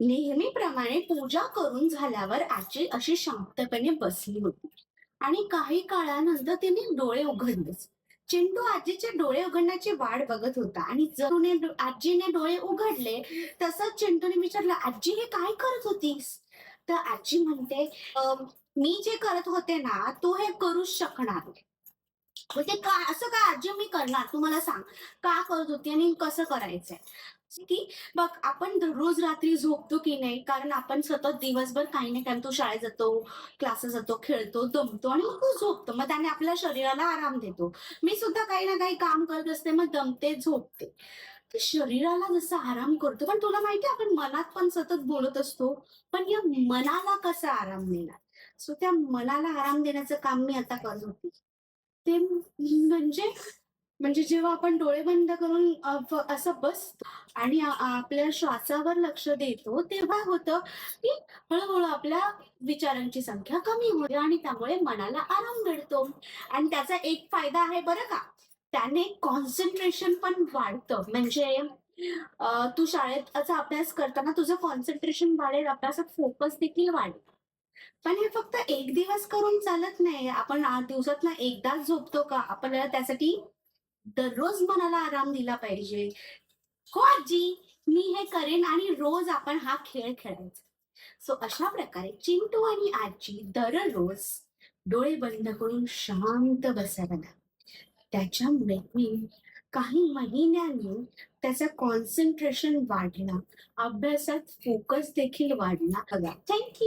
नेहमीप्रमाणे पूजा करून झाल्यावर आजी अशी शांतपणे बसली होती आणि काही काळानंतर तिने डोळे उघडलेच. चिंटू आजीचे डोळे उघडण्याची वाट बघत होता आणि आजीने डोळे उघडले तसंच चिंटूने विचारलं, आजी हे काय करत होतीस? तर आजी म्हणते, मी जे करत होते ना तू हे करूच शकणार नाही." मग ते का असं का आजी मी करणार, तू मला सांग का करत होती आणि कसं करायचंय? की बघ, आपण दररोज रात्री झोपतो की नाही, कारण आपण सतत दिवसभर काही ना काही, तू शाळेत जातो, क्लासेस जातो, खेळतो, दमतो आणि मग तू झोपतो, मग त्याने आपल्या शरीराला आराम देतो. मी सुद्धा काही ना काही काम करत असते, मग दमते, झोपते. तर शरीराला जसा आराम करतो, पण तुला माहितीये आपण मनात पण सतत बोलत असतो, पण या मनाला कसा आराम देणार? सो त्या मनाला आराम देण्याचं काम मी आता करत होते. ते म्हणजे म्हणजे जेव्हा आपण डोळे बंद करून असं बसतो आणि आपल्या श्वासावर लक्ष देतो, तेव्हा होतं, की हळू-हळू आपल्या विचारांची संख्या कमी होते आणि त्यामुळे मनाला आराम मिळतो. आणि त्याचा एक फायदा आहे बरं का, त्याने कॉन्सन्ट्रेशन पण वाढतं. म्हणजे तू शाळेचा अभ्यास करताना तुझं कॉन्सन्ट्रेशन वाढेल, अभ्यासात फोकस देखील वाढेल. पण हे फक्त एक दिवस करून चालत नाही. आपण 8 दिवसातनं एकदाच झोपतो का? आपल्याला त्यासाठी दररोज मनाला आराम दिला पाहिजे. "हो आजी, मी हे करेन" आणि रोज आपण हा खेळ खेळायचा. सो अशा प्रकारे चिंटू आणि आजी दररोज डोळे बंद करून शांत बसायला लागले. त्याच्यामुळे काही महिन्यांनी त्याचं कॉन्सन्ट्रेशन वाढलं. अभ्यासात फोकस देखील वाढला. बघा. थँक